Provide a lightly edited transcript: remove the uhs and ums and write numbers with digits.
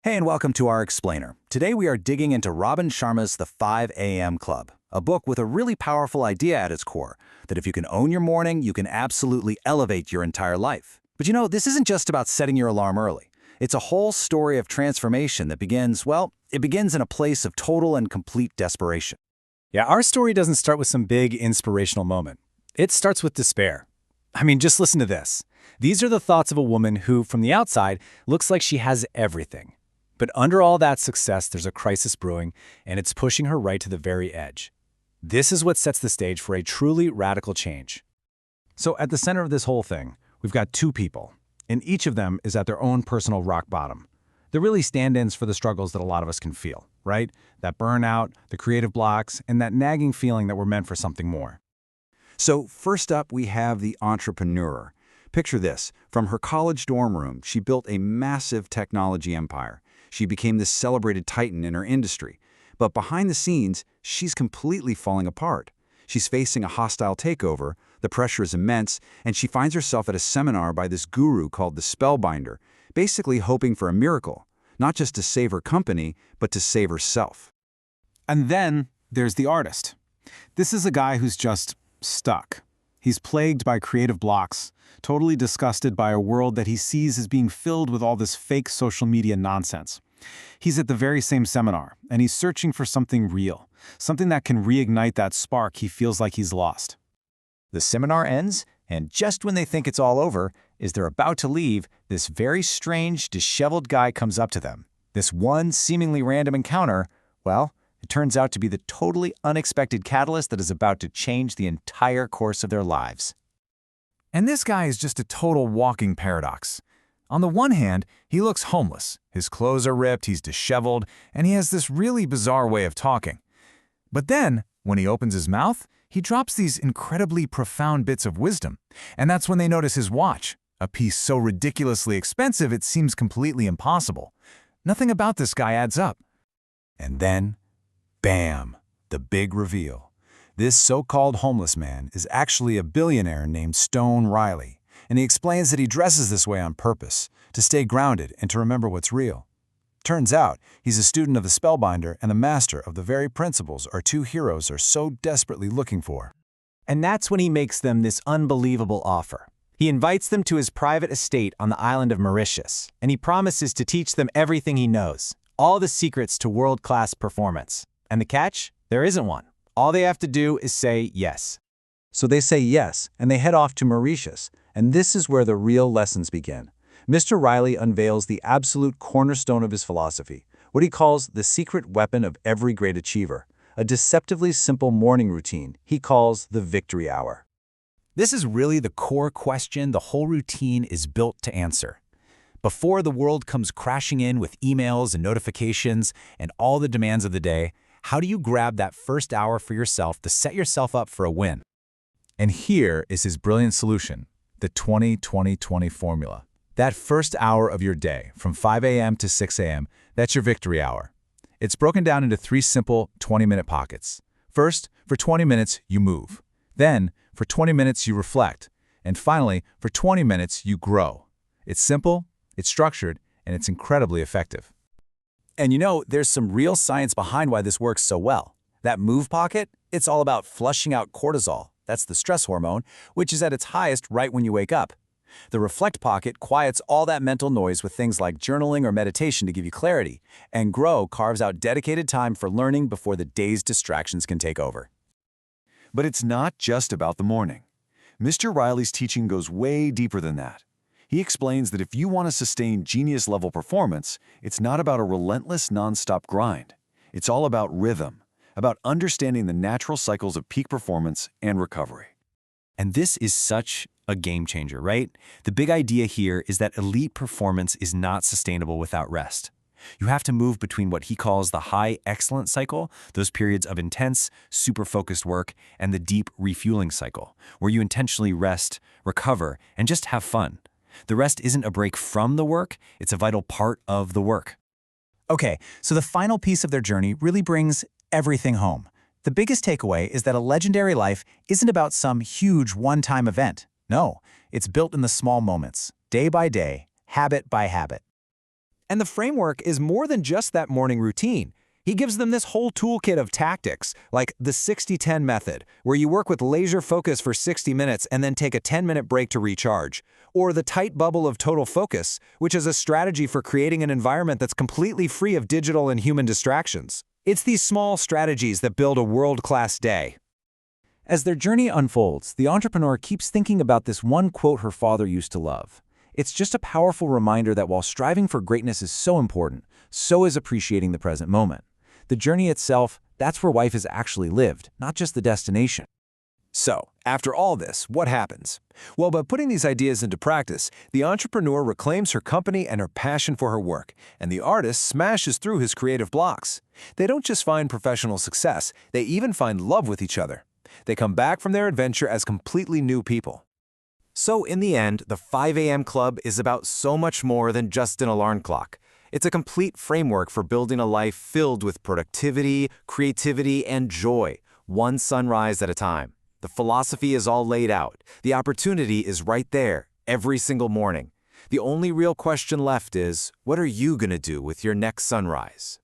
Hey, and welcome to our Explainer. Today we are digging into Robin Sharma's The 5 a.m. Club, a book with a really powerful idea at its core, that if you can own your morning, you can absolutely elevate your entire life. But you know, this isn't just about setting your alarm early. It's a whole story of transformation that begins, well, it begins in a place of total and complete desperation. Yeah, our story doesn't start with some big inspirational moment. It starts with despair. I mean, just listen to this. These are the thoughts of a woman who, from the outside, looks like she has everything. But under all that success, there's a crisis brewing, and it's pushing her right to the very edge. This is what sets the stage for a truly radical change. So at the center of this whole thing, we've got two people, and each of them is at their own personal rock bottom. They're really stand-ins for the struggles that a lot of us can feel, right? That burnout, the creative blocks, and that nagging feeling that we're meant for something more. So first up, we have the entrepreneur. Picture this. From her college dorm room, she built a massive technology empire. She became this celebrated titan in her industry. But behind the scenes, she's completely falling apart. She's facing a hostile takeover, the pressure is immense, and she finds herself at a seminar by this guru called the Spellbinder, basically hoping for a miracle, not just to save her company, but to save herself. And then there's the artist. This is a guy who's just stuck. He's plagued by creative blocks, totally disgusted by a world that he sees as being filled with all this fake social media nonsense. He's at the very same seminar, and he's searching for something real, something that can reignite that spark he feels like he's lost. The seminar ends, and just when they think it's all over, as they're about to leave, this very strange, disheveled guy comes up to them. This one seemingly random encounter, well, it turns out to be the totally unexpected catalyst that is about to change the entire course of their lives. And this guy is just a total walking paradox. On the one hand, he looks homeless. His clothes are ripped, he's disheveled, and he has this really bizarre way of talking. But then, when he opens his mouth, he drops these incredibly profound bits of wisdom. And that's when they notice his watch, a piece so ridiculously expensive it seems completely impossible. Nothing about this guy adds up. And then, bam, the big reveal. This so-called homeless man is actually a billionaire named Stone Riley, and he explains that he dresses this way on purpose, to stay grounded and to remember what's real. Turns out, he's a student of the Spellbinder and the master of the very principles our two heroes are so desperately looking for. And that's when he makes them this unbelievable offer. He invites them to his private estate on the island of Mauritius, and he promises to teach them everything he knows, all the secrets to world-class performance. And the catch? There isn't one. All they have to do is say yes. So they say yes, and they head off to Mauritius, and this is where the real lessons begin. Mr. Riley unveils the absolute cornerstone of his philosophy, what he calls the secret weapon of every great achiever, a deceptively simple morning routine he calls the victory hour. This is really the core question the whole routine is built to answer. Before the world comes crashing in with emails and notifications and all the demands of the day, how do you grab that first hour for yourself to set yourself up for a win? And here is his brilliant solution, the 20-20-20 formula. That first hour of your day, from 5 a.m. to 6 a.m., that's your victory hour. It's broken down into 3 simple 20-minute pockets. First, for 20 minutes, you move. Then, for 20 minutes, you reflect. And finally, for 20 minutes, you grow. It's simple, it's structured, and it's incredibly effective. And you know, there's some real science behind why this works so well. That move pocket, it's all about flushing out cortisol. That's the stress hormone, which is at its highest right when you wake up. The reflect pocket quiets all that mental noise with things like journaling or meditation to give you clarity. And grow carves out dedicated time for learning before the day's distractions can take over. But it's not just about the morning. Mr. Riley's teaching goes way deeper than that. He explains that if you want to sustain genius-level performance, it's not about a relentless, non-stop grind. It's all about rhythm, about understanding the natural cycles of peak performance and recovery. And this is such a game changer, right? The big idea here is that elite performance is not sustainable without rest. You have to move between what he calls the high excellence cycle, those periods of intense, super focused work, and the deep refueling cycle, where you intentionally rest, recover, and just have fun. The rest isn't a break from the work, it's a vital part of the work. Okay, so the final piece of their journey really brings everything home. The biggest takeaway is that a legendary life isn't about some huge one-time event. No, it's built in the small moments, day by day, habit by habit. And the framework is more than just that morning routine. He gives them this whole toolkit of tactics, like the 60-10 method, where you work with laser focus for 60 minutes and then take a 10-minute break to recharge, or the tight bubble of total focus, which is a strategy for creating an environment that's completely free of digital and human distractions. It's these small strategies that build a world-class day. As their journey unfolds, the entrepreneur keeps thinking about this one quote her father used to love. It's just a powerful reminder that while striving for greatness is so important, so is appreciating the present moment. The journey itself, that's where life is actually lived, not just the destination. So, after all this, what happens? Well, by putting these ideas into practice, the entrepreneur reclaims her company and her passion for her work, and the artist smashes through his creative blocks. They don't just find professional success, they even find love with each other. They come back from their adventure as completely new people. So in the end, the 5 a.m. Club is about so much more than just an alarm clock. It's a complete framework for building a life filled with productivity, creativity, and joy, one sunrise at a time. The philosophy is all laid out. The opportunity is right there, every single morning. The only real question left is, what are you going to do with your next sunrise?